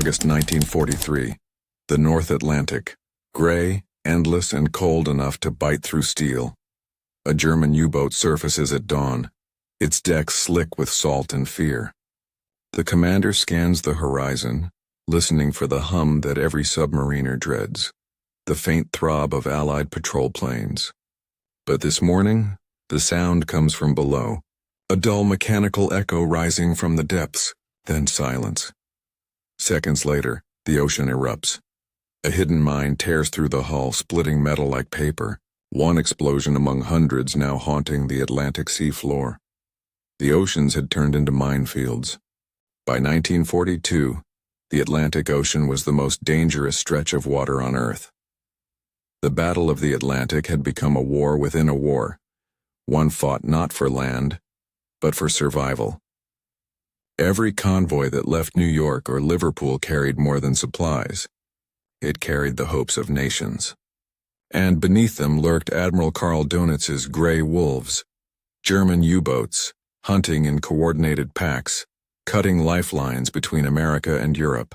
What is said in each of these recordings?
August 1943. The North Atlantic. Gray, endless, and cold enough to bite through steel. A German U-boat surfaces at dawn, its decks slick with salt and fear. The commander scans the horizon, listening for the hum that every submariner dreads, the faint throb of Allied patrol planes. But this morning, the sound comes from below, a dull mechanical echo rising from the depths, then silence. Seconds later, the ocean erupts. A hidden mine tears through the hull, splitting metal like paper, one explosion among hundreds now haunting the Atlantic sea floor. The oceans had turned into minefields. By 1942, the Atlantic Ocean was the most dangerous stretch of water on Earth. The Battle of the Atlantic had become a war within a war, one fought not for land, but for survival. Every convoy that left New York or Liverpool carried more than supplies. It carried the hopes of nations. And beneath them lurked Admiral Karl Donitz's gray wolves, German U-boats, hunting in coordinated packs, cutting lifelines between America and Europe.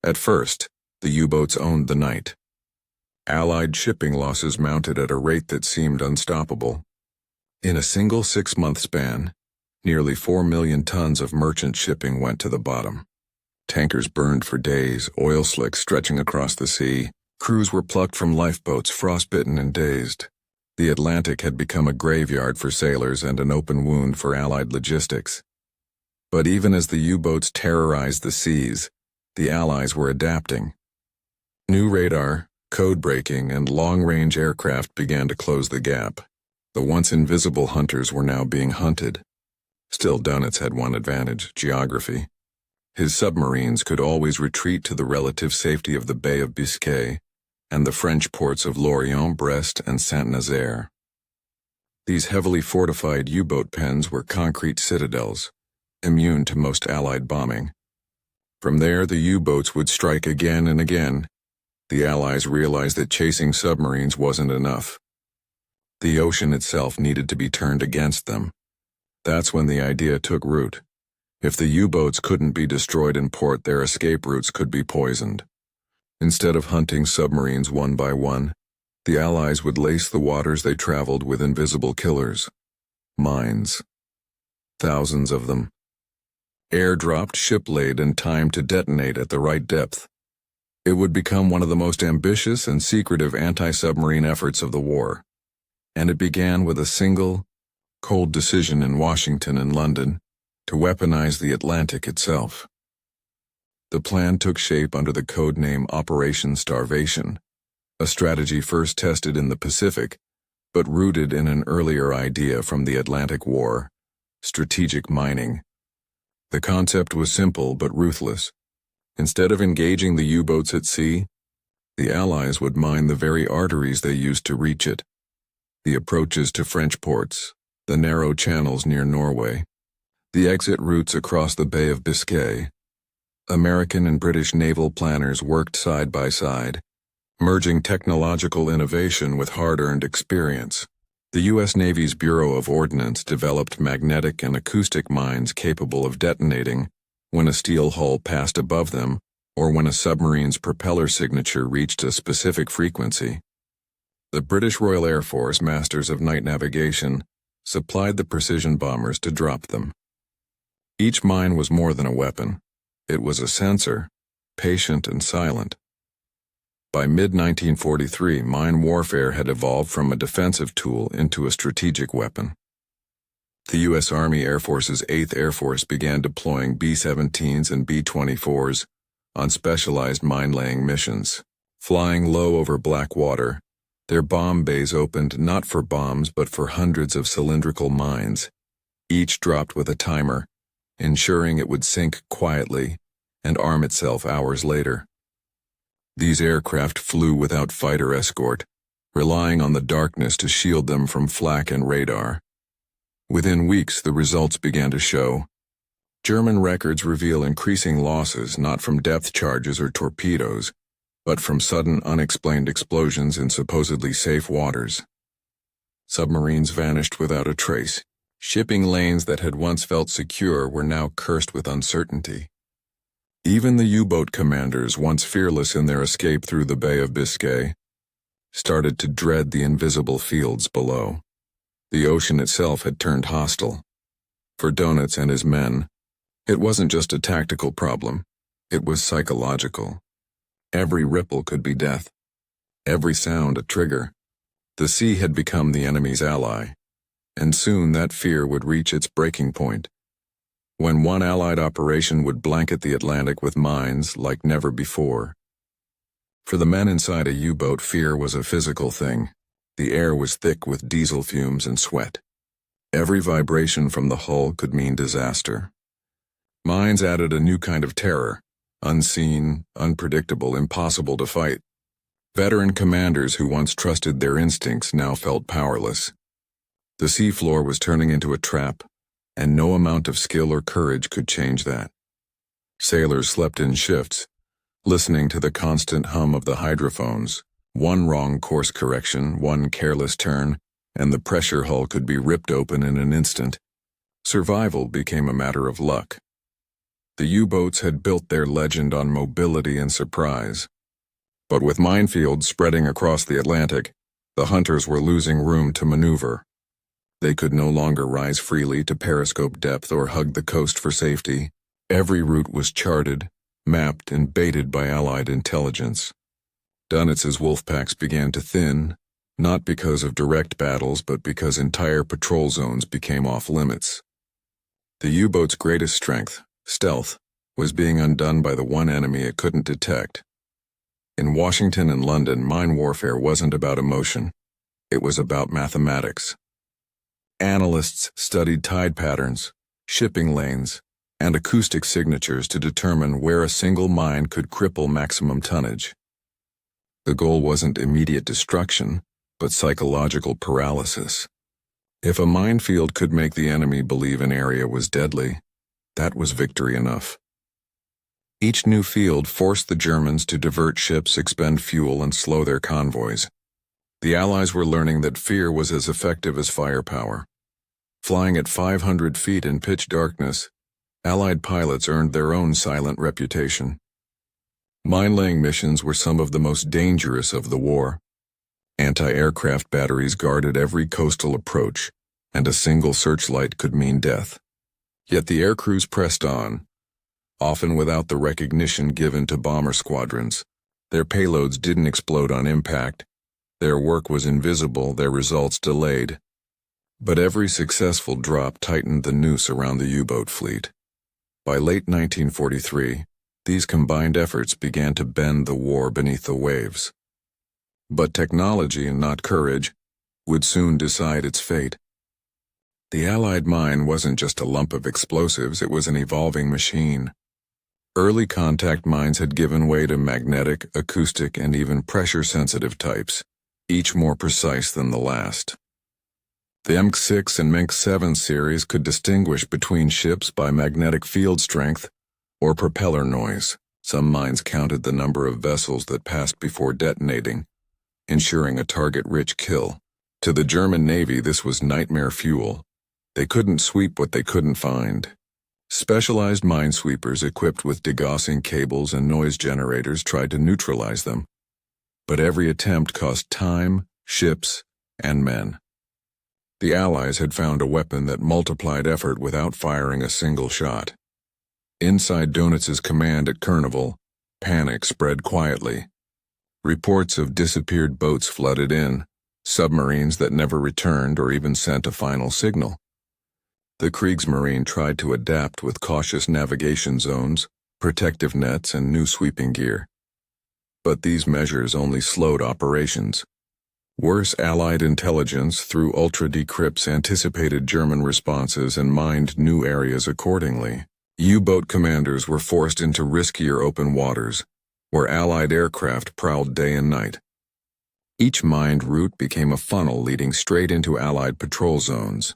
At first, the U-boats owned the night. Allied shipping losses mounted at a rate that seemed unstoppable. In a single 6-month span, nearly 4 million tons of merchant shipping went to the bottom. Tankers burned for days, oil slicks stretching across the sea. Crews were plucked from lifeboats, frostbitten and dazed. The Atlantic had become a graveyard for sailors and an open wound for Allied logistics. But even as the U-boats terrorized the seas, the Allies were adapting. New radar, code-breaking, and long-range aircraft began to close the gap. The once invisible hunters were now being hunted. Still, Dönitz had one advantage: geography. His submarines could always retreat to the relative safety of the Bay of Biscay and the French ports of Lorient, Brest, and Saint-Nazaire. These heavily fortified U-boat pens were concrete citadels, immune to most Allied bombing. From there, the U-boats would strike again and again. The Allies realized that chasing submarines wasn't enough. The ocean itself needed to be turned against them. That's when the idea took root. If the U-boats couldn't be destroyed in port, their escape routes could be poisoned. Instead of hunting submarines one by one, the Allies would lace the waters they traveled with invisible killers. Mines. Thousands of them. Air-dropped, ship-laid, and timed to detonate at the right depth. It would become one of the most ambitious and secretive anti-submarine efforts of the war. And it began with a single, cold decision in Washington and London to weaponize the Atlantic itself. The plan took shape under the code name Operation Starvation, a strategy first tested in the Pacific, but rooted in an earlier idea from the Atlantic War: strategic mining. The concept was simple but ruthless. Instead of engaging the U-boats at sea, the Allies would mine the very arteries they used to reach it: the approaches to French ports, the narrow channels near Norway, the exit routes across the Bay of Biscay. American and British naval planners worked side by side, merging technological innovation with hard-earned experience. The U.S. Navy's Bureau of Ordnance developed magnetic and acoustic mines capable of detonating when a steel hull passed above them or when a submarine's propeller signature reached a specific frequency. The British Royal Air Force, masters of night navigation, supplied the precision bombers to drop them. Each mine was more than a weapon. It was a sensor, patient and silent. By mid-1943, mine warfare had evolved from a defensive tool into a strategic weapon. The U.S. Army Air Force's 8th Air Force began deploying B-17s and B-24s on specialized mine-laying missions. Flying low over black water, their bomb bays opened not for bombs but for hundreds of cylindrical mines, each dropped with a timer, ensuring it would sink quietly and arm itself hours later. These aircraft flew without fighter escort, relying on the darkness to shield them from flak and radar. Within weeks, the results began to show. German records reveal increasing losses not from depth charges or torpedoes, but from sudden unexplained explosions in supposedly safe waters. Submarines vanished without a trace. Shipping lanes that had once felt secure were now cursed with uncertainty. Even the U-boat commanders, once fearless in their escape through the Bay of Biscay, started to dread the invisible fields below. The ocean itself had turned hostile. For Donuts and his men, it wasn't just a tactical problem, it was psychological. Every ripple could be death. Every sound a trigger. The sea had become the enemy's ally, and soon that fear would reach its breaking point, when one Allied operation would blanket the Atlantic with mines like never before. For the men inside a U-boat, fear was a physical thing. The air was thick with diesel fumes and sweat. Every vibration from the hull could mean disaster. Mines added a new kind of terror, unseen, unpredictable, impossible to fight. Veteran commanders who once trusted their instincts now felt powerless. The seafloor was turning into a trap, and no amount of skill or courage could change that. Sailors slept in shifts, listening to the constant hum of the hydrophones. One wrong course correction, one careless turn, and the pressure hull could be ripped open in an instant. Survival became a matter of luck. The U-boats had built their legend on mobility and surprise. But with minefields spreading across the Atlantic, the hunters were losing room to maneuver. They could no longer rise freely to periscope depth or hug the coast for safety. Every route was charted, mapped, and baited by Allied intelligence. Donuts's wolfpacks began to thin, not because of direct battles but because entire patrol zones became off-limits. The U-boat's greatest strength, stealth, was being undone by the one enemy it couldn't detect. In Washington and London, mine warfare wasn't about emotion. It was about mathematics. Analysts studied tide patterns, shipping lanes, and acoustic signatures to determine where a single mine could cripple maximum tonnage. The goal wasn't immediate destruction, but psychological paralysis. If a minefield could make the enemy believe an area was deadly, that was victory enough. Each new field forced the Germans to divert ships, expend fuel, and slow their convoys. The Allies were learning that fear was as effective as firepower. Flying at 500 feet in pitch darkness, Allied pilots earned their own silent reputation. Mine-laying missions were some of the most dangerous of the war. Anti-aircraft batteries guarded every coastal approach, and a single searchlight could mean death. Yet the air crews pressed on, often without the recognition given to bomber squadrons. Their payloads didn't explode on impact. Their work was invisible, their results delayed. But every successful drop tightened the noose around the U-boat fleet. By late 1943, these combined efforts began to bend the war beneath the waves. But technology, and not courage, would soon decide its fate. The Allied mine wasn't just a lump of explosives, it was an evolving machine. Early contact mines had given way to magnetic, acoustic, and even pressure-sensitive types, each more precise than the last. The MK6 and MK7 series could distinguish between ships by magnetic field strength or propeller noise. Some mines counted the number of vessels that passed before detonating, ensuring a target-rich kill. To the German Navy, this was nightmare fuel. They couldn't sweep what they couldn't find. Specialized minesweepers equipped with degaussing cables and noise generators tried to neutralize them. But every attempt cost time, ships, and men. The Allies had found a weapon that multiplied effort without firing a single shot. Inside Donuts's command at Carnival, panic spread quietly. Reports of disappeared boats flooded in, submarines that never returned or even sent a final signal. The Kriegsmarine tried to adapt with cautious navigation zones, protective nets, and new sweeping gear. But these measures only slowed operations. Worse, Allied intelligence through ultra-decrypts anticipated German responses and mined new areas accordingly. U-boat commanders were forced into riskier open waters, where Allied aircraft prowled day and night. Each mined route became a funnel leading straight into Allied patrol zones.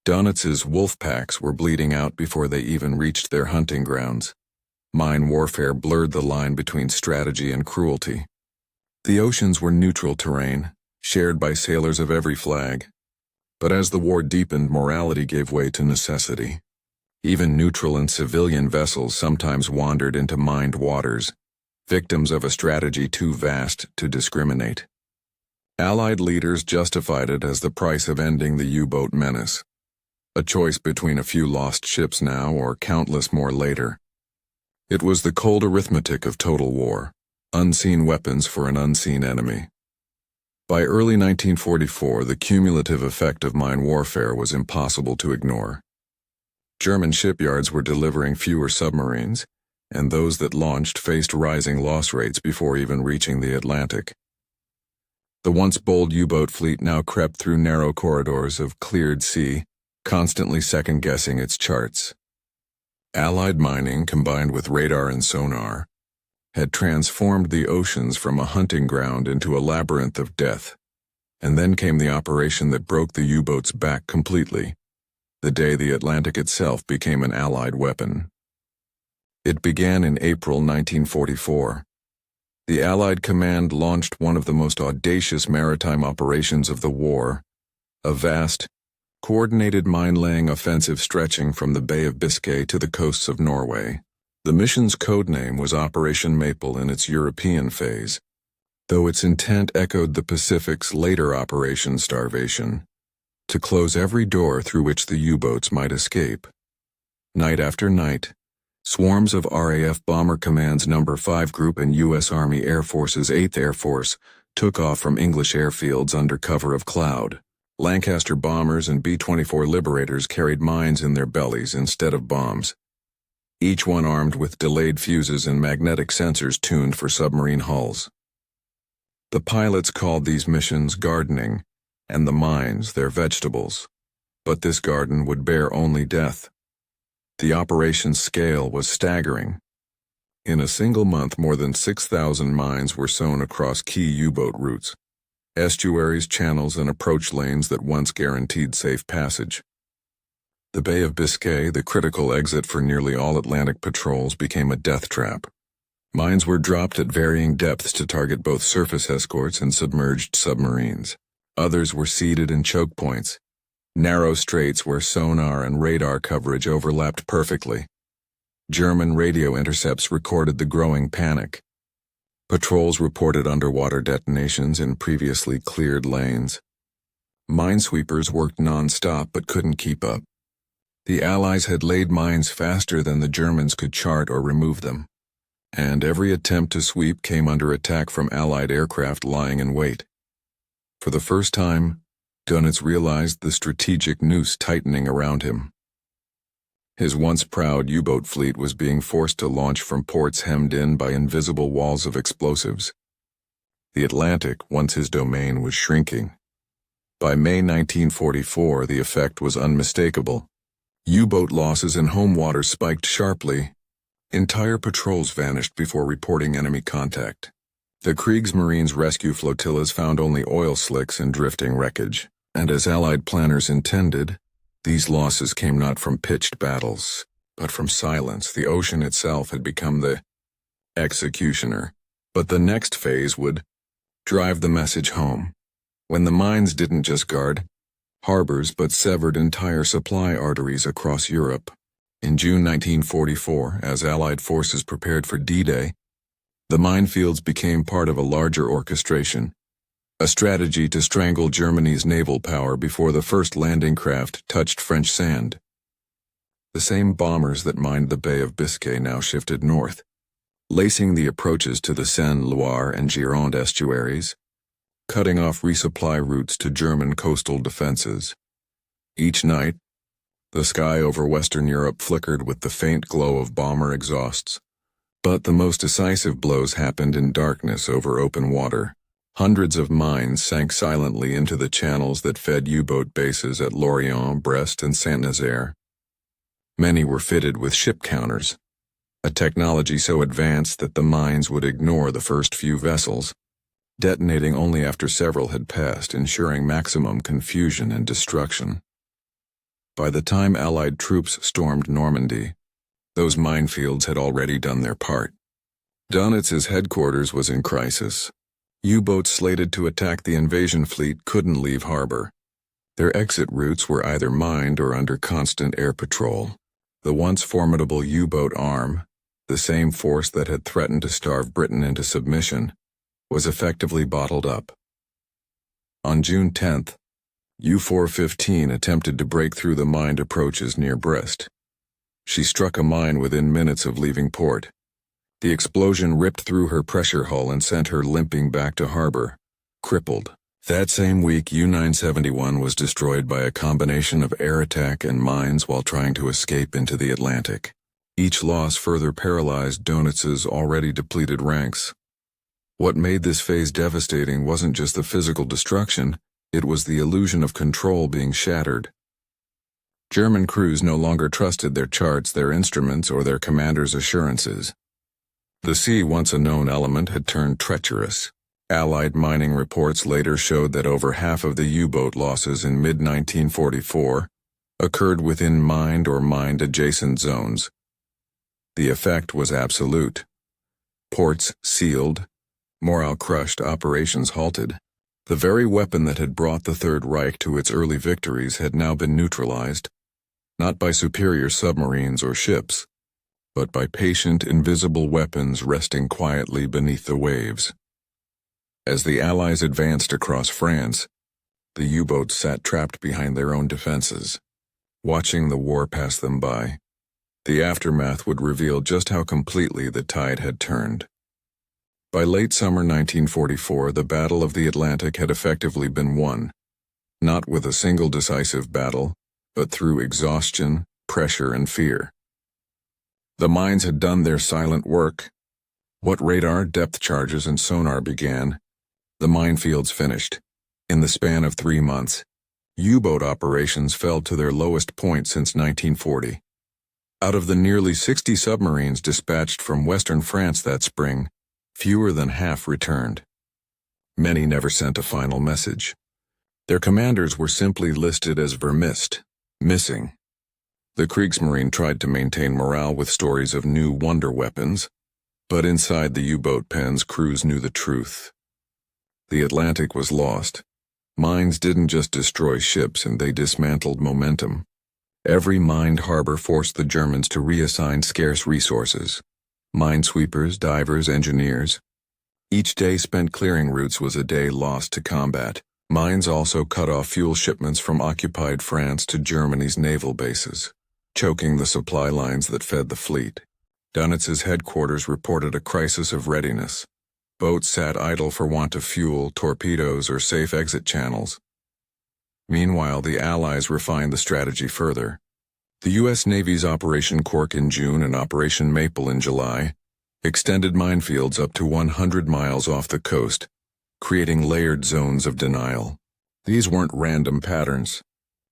Donuts's wolfpacks were bleeding out before they even reached their hunting grounds. Mine warfare blurred the line between strategy and cruelty. The oceans were neutral terrain, shared by sailors of every flag. But as the war deepened, morality gave way to necessity. Even neutral and civilian vessels sometimes wandered into mined waters, victims of a strategy too vast to discriminate. Allied leaders justified it as the price of ending the U-boat menace, a choice between a few lost ships now or countless more later. It was the cold arithmetic of total war, unseen weapons for an unseen enemy. By early 1944, the cumulative effect of mine warfare was impossible to ignore. German shipyards were delivering fewer submarines, and those that launched faced rising loss rates before even reaching the Atlantic. The once bold U-boat fleet now crept through narrow corridors of cleared sea, constantly second-guessing its charts. Allied mining, combined with radar and sonar, had transformed the oceans from a hunting ground into a labyrinth of death. And then came the operation that broke the U-boat's back completely, the day the Atlantic itself became an Allied weapon. It began in April 1944. The Allied command launched one of the most audacious maritime operations of the war, a vast, coordinated mine-laying offensive stretching from the Bay of Biscay to the coasts of Norway. The mission's codename was Operation Maple in its European phase, though its intent echoed the Pacific's later Operation Starvation, to close every door through which the U-boats might escape. Night after night, swarms of RAF Bomber Command's No. 5 Group and U.S. Army Air Force's 8th Air Force took off from English airfields under cover of cloud. Lancaster bombers and B-24 Liberators carried mines in their bellies instead of bombs, each one armed with delayed fuses and magnetic sensors tuned for submarine hulls. The pilots called these missions gardening, and the mines their vegetables. But this garden would bear only death. The operation's scale was staggering. In a single month, more than 6,000 mines were sown across key U-boat routes, estuaries, channels, and approach lanes that once guaranteed safe passage. The Bay of Biscay, the critical exit for nearly all Atlantic patrols, became a death trap. Mines were dropped at varying depths to target both surface escorts and submerged submarines. Others were seeded in choke points, narrow straits where sonar and radar coverage overlapped perfectly. German radio intercepts recorded the growing panic. Patrols reported underwater detonations in previously cleared lanes. Minesweepers worked non-stop but couldn't keep up. The Allies had laid mines faster than the Germans could chart or remove them, and every attempt to sweep came under attack from Allied aircraft lying in wait. For the first time, Dönitz realized the strategic noose tightening around him. His once proud U-boat fleet was being forced to launch from ports hemmed in by invisible walls of explosives. The Atlantic, once his domain, was shrinking. By May 1944, the effect was unmistakable. U-boat losses in home waters spiked sharply. Entire patrols vanished before reporting enemy contact. The Kriegsmarine's rescue flotillas found only oil slicks and drifting wreckage, and as Allied planners intended, these losses came not from pitched battles, but from silence. The ocean itself had become the executioner, but the next phase would drive the message home. When the mines didn't just guard harbors but severed entire supply arteries across Europe. In June 1944, as Allied forces prepared for D-Day, the minefields became part of a larger orchestration, a strategy to strangle Germany's naval power before the first landing craft touched French sand. The same bombers that mined the Bay of Biscay now shifted north, lacing the approaches to the Seine, Loire, and Gironde estuaries, cutting off resupply routes to German coastal defenses. Each night, the sky over Western Europe flickered with the faint glow of bomber exhausts. But the most decisive blows happened in darkness over open water. Hundreds of mines sank silently into the channels that fed U-boat bases at Lorient, Brest, and Saint-Nazaire. Many were fitted with ship counters, a technology so advanced that the mines would ignore the first few vessels, detonating only after several had passed, ensuring maximum confusion and destruction. By the time Allied troops stormed Normandy, those minefields had already done their part. Dönitz's headquarters was in crisis. U-boats slated to attack the invasion fleet couldn't leave harbor. Their exit routes were either mined or under constant air patrol. The once formidable U-boat arm, the same force that had threatened to starve Britain into submission, was effectively bottled up. On June 10th, U-415 attempted to break through the mined approaches near Brest. She struck a mine within minutes of leaving port. The explosion ripped through her pressure hull and sent her limping back to harbor, crippled. That same week, U-971 was destroyed by a combination of air attack and mines while trying to escape into the Atlantic. Each loss further paralyzed Donitz's already depleted ranks. What made this phase devastating wasn't just the physical destruction, it was the illusion of control being shattered. German crews no longer trusted their charts, their instruments, or their commander's assurances. The sea, once a known element, had turned treacherous. Allied mining reports later showed that over half of the U-boat losses in mid-1944 occurred within mined or mined-adjacent zones. The effect was absolute. Ports sealed, morale crushed, operations halted. The very weapon that had brought the Third Reich to its early victories had now been neutralized, not by superior submarines or ships, but by patient, invisible weapons resting quietly beneath the waves. As the Allies advanced across France, the U-boats sat trapped behind their own defenses, watching the war pass them by. The aftermath would reveal just how completely the tide had turned. By late summer 1944, the Battle of the Atlantic had effectively been won, not with a single decisive battle, but through exhaustion, pressure, and fear. The mines had done their silent work. What radar, depth charges, and sonar began, the minefields finished. In the span of 3 months, U-boat operations fell to their lowest point since 1940. Out of the nearly 60 submarines dispatched from western France that spring, fewer than half returned. Many never sent a final message. Their commanders were simply listed as vermissed, missing. The Kriegsmarine tried to maintain morale with stories of new wonder weapons, but inside the U-boat pens, crews knew the truth. The Atlantic was lost. Mines didn't just destroy ships, and they dismantled momentum. Every mined harbor forced the Germans to reassign scarce resources. Minesweepers, divers, engineers. Each day spent clearing routes was a day lost to combat. Mines also cut off fuel shipments from occupied France to Germany's naval bases, choking the supply lines that fed the fleet. Donitz's headquarters reported a crisis of readiness. Boats sat idle for want of fuel, torpedoes, or safe exit channels. Meanwhile, the Allies refined the strategy further. The U.S. Navy's Operation Cork in June and Operation Maple in July extended minefields up to 100 miles off the coast, creating layered zones of denial. These weren't random patterns.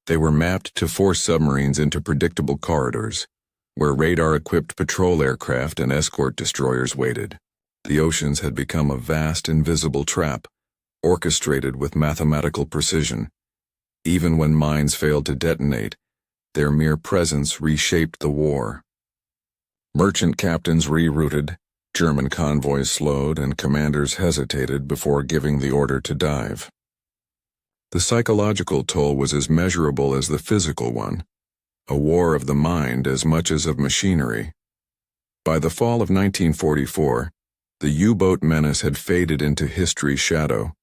They were mapped to force submarines into predictable corridors, where radar-equipped patrol aircraft and escort destroyers waited. The oceans had become a vast, invisible trap, orchestrated with mathematical precision. Even when mines failed to detonate, their mere presence reshaped the war. Merchant captains rerouted, German convoys slowed, and commanders hesitated before giving the order to dive. The psychological toll was as measurable as the physical one, a war of the mind as much as of machinery. By the fall of 1944, the U-boat menace had faded into history's shadow.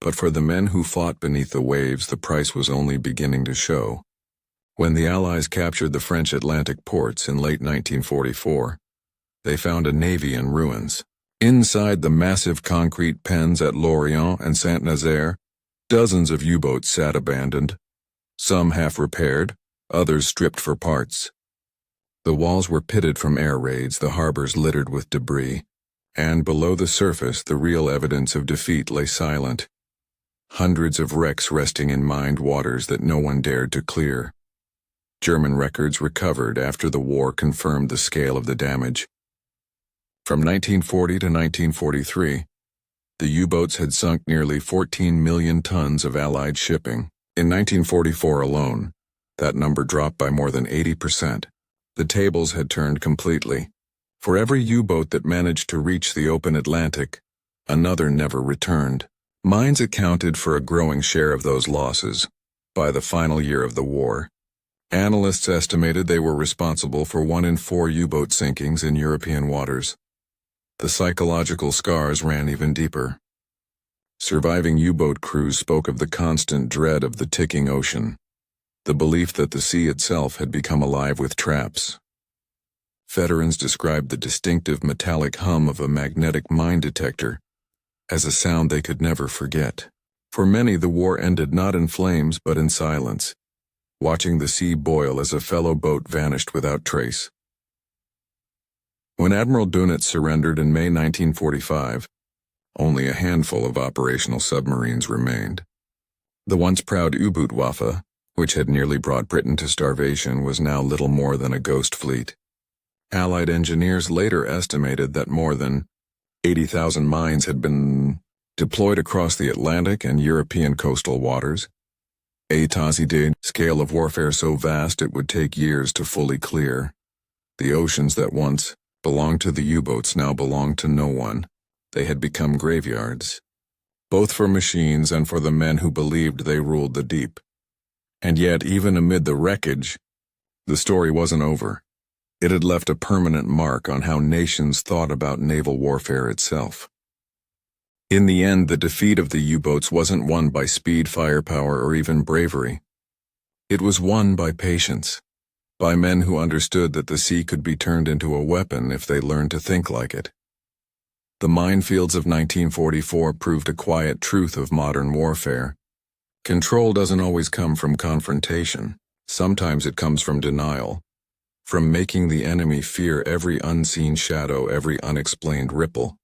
But for the men who fought beneath the waves, the price was only beginning to show. When the Allies captured the French Atlantic ports in late 1944, they found a navy in ruins. Inside the massive concrete pens at Lorient and Saint-Nazaire, dozens of U-boats sat abandoned, some half-repaired, others stripped for parts. The walls were pitted from air raids, the harbors littered with debris, and below the surface the real evidence of defeat lay silent. Hundreds of wrecks resting in mined waters that no one dared to clear. German records recovered after the war confirmed the scale of the damage. From 1940 to 1943, the U-boats had sunk nearly 14 million tons of Allied shipping. In 1944 alone, that number dropped by more than 80%. The tables had turned completely. For every U-boat that managed to reach the open Atlantic, another never returned. Mines accounted for a growing share of those losses. By the final year of the war, Analysts estimated they were responsible for 1 in 4 U-boat sinkings in European waters. The psychological scars ran even deeper. Surviving U-boat crews spoke of the constant dread of the ticking ocean, the belief that the sea itself had become alive with traps. Veterans described the distinctive metallic hum of a magnetic mine detector as a sound they could never forget. For many, the war ended not in flames but in silence, watching the sea boil as a fellow boat vanished without trace. When Admiral Dunitz surrendered in May 1945, only a handful of operational submarines remained. The once proud WWII, which had nearly brought Britain to starvation, was now little more than a ghost fleet. Allied engineers later estimated that more than 80,000 mines had been deployed across the Atlantic and European coastal waters. A tasse-de scale of warfare so vast it would take years to fully clear. The oceans that once belonged to the U-boats now belonged to no one. They had become graveyards, both for machines and for the men who believed they ruled the deep. And yet, even amid the wreckage, the story wasn't over. It had left a permanent mark on how nations thought about naval warfare itself. In the end, the defeat of the U-boats wasn't won by speed, firepower, or even bravery. It was won by patience, by men who understood that the sea could be turned into a weapon if they learned to think like it. The minefields of 1944 proved a quiet truth of modern warfare. Control doesn't always come from confrontation. Sometimes it comes from denial, from making the enemy fear every unseen shadow, every unexplained ripple.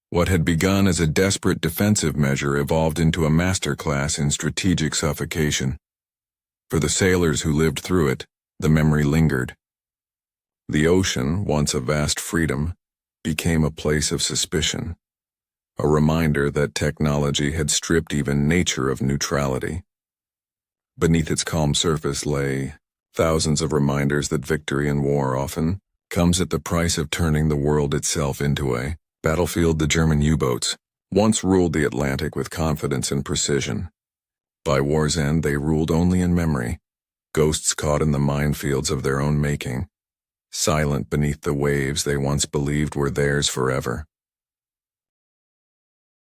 What had begun as a desperate defensive measure evolved into a masterclass in strategic suffocation. For the sailors who lived through it, the memory lingered. The ocean, once a vast freedom, became a place of suspicion, a reminder that technology had stripped even nature of neutrality. Beneath its calm surface lay thousands of reminders that victory in war often comes at the price of turning the world itself into a battlefield. The German U-boats once ruled the Atlantic with confidence and precision. By war's end, they ruled only in memory, ghosts caught in the minefields of their own making, silent beneath the waves they once believed were theirs forever.